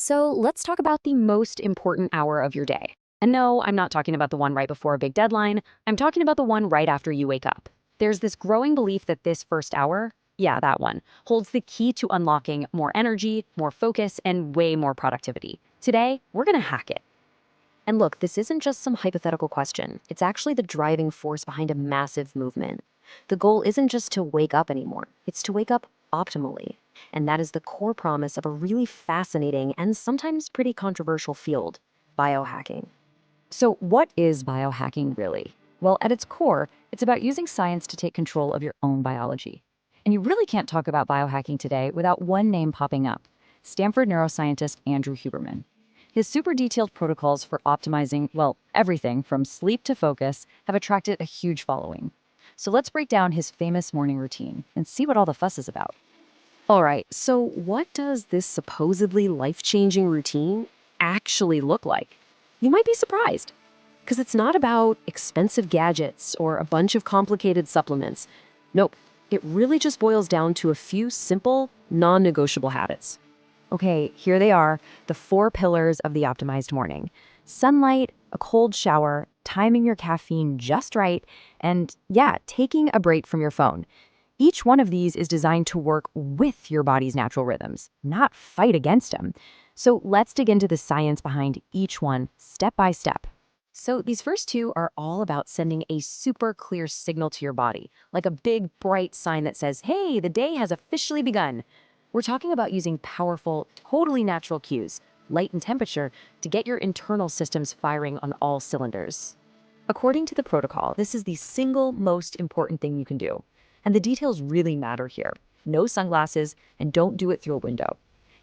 So let's talk about the most important hour of your day. And no, I'm not talking about the one right before a big deadline. I'm talking about the one right after you wake up. There's this growing belief that this first hour, yeah, that one, holds the key to unlocking more energy, more focus, and way more productivity. Today, we're going to hack it. And look, this isn't just some hypothetical question. It's actually the driving force behind a massive movement. The goal isn't just to wake up anymore, it's to wake up optimally. And that is the core promise of a really fascinating and sometimes pretty controversial field, biohacking. So, what is biohacking really? Well, at its core, it's about using science to take control of your own biology. And you really can't talk about biohacking today without one name popping up: Stanford neuroscientist Andrew Huberman. His super detailed protocols for optimizing, well, everything from sleep to focus have attracted a huge following. So let's break down his famous morning routine and see what all the fuss is about. All right, so what does this supposedly life-changing routine actually look like? You might be surprised, because it's not about expensive gadgets or a bunch of complicated supplements. Nope, it really just boils down to a few simple, non-negotiable habits. Okay, here they are, the four pillars of the optimized morning: sunlight, a cold shower, timing your caffeine just right, and yeah, taking a break from your phone. Each one of these is designed to work with your body's natural rhythms, not fight against them. So let's dig into the science behind each one step by step. So these first two are all about sending a super clear signal to your body, like a big bright sign that says, hey, the day has officially begun. We're talking about using powerful, totally natural cues, light and temperature, to get your internal systems firing on all cylinders. According to the protocol, this is the single most important thing you can do. And the details really matter here. No sunglasses, and don't do it through a window.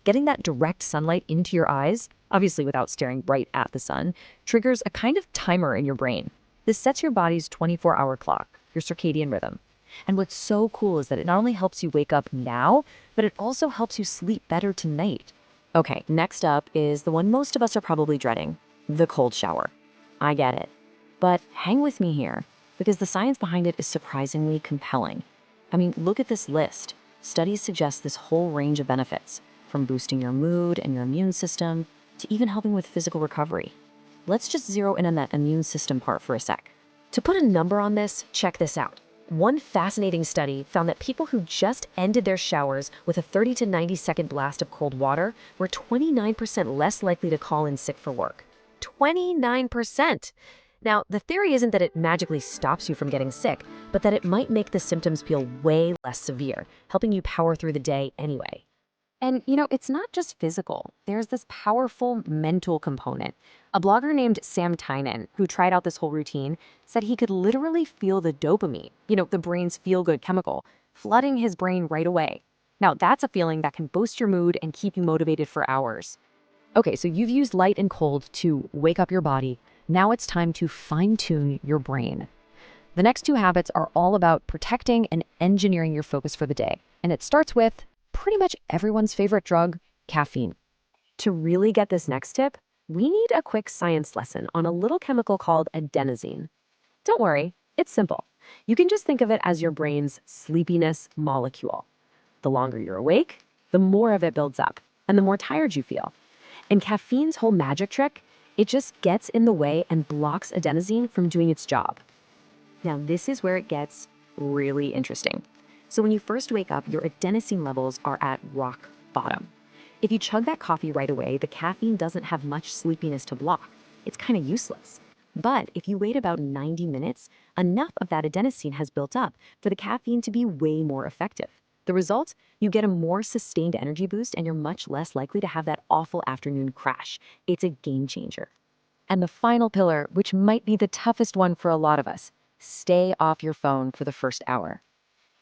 Getting that direct sunlight into your eyes, obviously without staring right at the sun, triggers a kind of timer in your brain. This sets your body's 24-hour clock, your circadian rhythm. And what's so cool is that it not only helps you wake up now, but it also helps you sleep better tonight. Okay, next up is the one most of us are probably dreading: the cold shower. I get it. But hang with me here, because the science behind it is surprisingly compelling. I mean, look at this list. Studies suggest this whole range of benefits, from boosting your mood and your immune system to even helping with physical recovery. Let's just zero in on that immune system part for a sec. To put a number on this, check this out. One fascinating study found that people who just ended their showers with a 30 to 90-second blast of cold water were 29% less likely to call in sick for work. 29%! Now, the theory isn't that it magically stops you from getting sick, but that it might make the symptoms feel way less severe, helping you power through the day anyway. And it's not just physical. There's this powerful mental component. A blogger named Sam Tynan, who tried out this whole routine, said he could literally feel the dopamine, the brain's feel-good chemical, flooding his brain right away. Now, that's a feeling that can boost your mood and keep you motivated for hours. Okay, so you've used light and cold to wake up your body. Now it's time to fine-tune your brain. The next two habits are all about protecting and engineering your focus for the day. And it starts with pretty much everyone's favorite drug, caffeine. To really get this next tip, we need a quick science lesson on a little chemical called adenosine. Don't worry, it's simple. You can just think of it as your brain's sleepiness molecule. The longer you're awake, the more of it builds up, and the more tired you feel. And caffeine's whole magic trick, it just gets in the way and blocks adenosine from doing its job. Now, this is where it gets really interesting. So when you first wake up, your adenosine levels are at rock bottom. If you chug that coffee right away, the caffeine doesn't have much sleepiness to block. It's kind of useless. But if you wait about 90 minutes, enough of that adenosine has built up for the caffeine to be way more effective. The result? You get a more sustained energy boost and you're much less likely to have that awful afternoon crash. It's a game changer. And the final pillar, which might be the toughest one for a lot of us: stay off your phone for the first hour.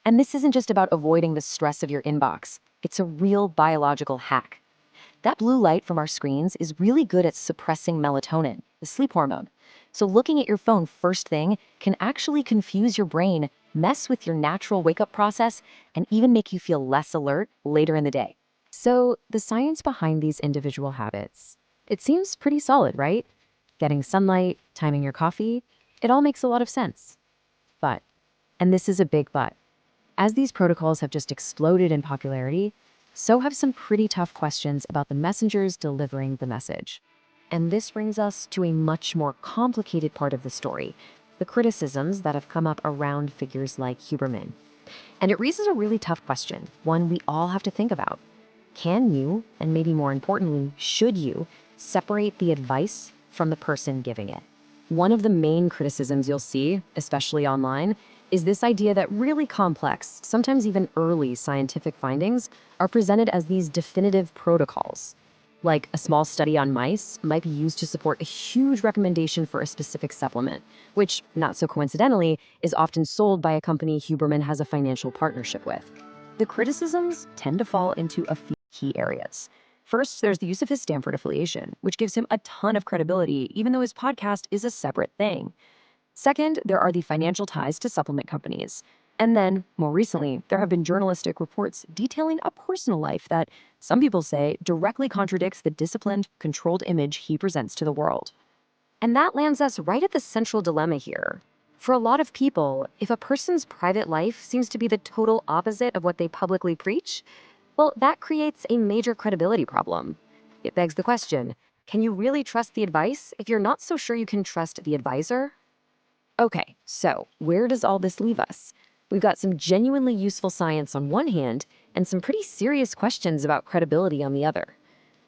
And this isn't just about avoiding the stress of your inbox. It's a real biological hack. That blue light from our screens is really good at suppressing melatonin, the sleep hormone. So looking at your phone first thing can actually confuse your brain, mess with your natural wake-up process, and even make you feel less alert later in the day. So the science behind these individual habits, it seems pretty solid, right? Getting sunlight, timing your coffee, it all makes a lot of sense. But, and this is a big but, as these protocols have just exploded in popularity, So have some pretty tough questions about the messengers delivering the message. And this brings us to a much more complicated part of the story, the criticisms that have come up around figures like Huberman. And it raises a really tough question, one we all have to think about. Can you, and maybe more importantly, should you, separate the advice from the person giving it? One of the main criticisms you'll see, especially online, is this idea that really complex, sometimes even early scientific findings are presented as these definitive protocols. Like a small study on mice might be used to support a huge recommendation for a specific supplement, which, not so coincidentally, is often sold by a company Huberman has a financial partnership with. The criticisms tend to fall into a few key areas. First, there's the use of his Stanford affiliation, which gives him a ton of credibility, even though his podcast is a separate thing. Second, there are the financial ties to supplement companies. And then, more recently, there have been journalistic reports detailing a personal life that, some people say, directly contradicts the disciplined, controlled image he presents to the world. And that lands us right at the central dilemma here. For a lot of people, if a person's private life seems to be the total opposite of what they publicly preach, well, that creates a major credibility problem. It begs the question, can you really trust the advice if you're not so sure you can trust the advisor? Okay, so where does all this leave us? We've got some genuinely useful science on one hand and some pretty serious questions about credibility on the other.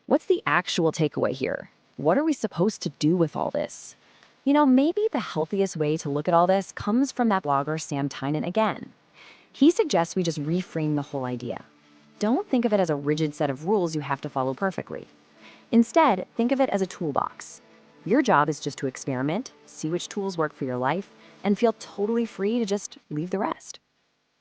What's the actual takeaway here? What are we supposed to do with all this? Maybe the healthiest way to look at all this comes from that blogger Sam Tynan again. He suggests we just reframe the whole idea. Don't think of it as a rigid set of rules you have to follow perfectly. Instead, think of it as a toolbox. Your job is just to experiment, see which tools work for your life, and feel totally free to just leave the rest.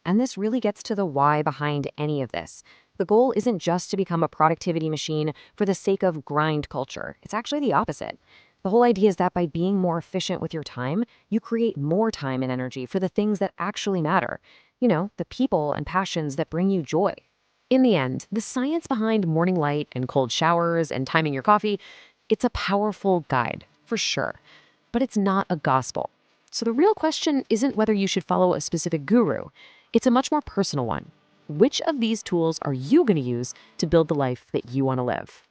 And this really gets to the why behind any of this. The goal isn't just to become a productivity machine for the sake of grind culture. It's actually the opposite. The whole idea is that by being more efficient with your time, you create more time and energy for the things that actually matter. The people and passions that bring you joy. In the end, the science behind morning light and cold showers and timing your coffee, it's a powerful guide, for sure. But it's not a gospel. So the real question isn't whether you should follow a specific guru. It's a much more personal one. Which of these tools are you going to use to build the life that you want to live?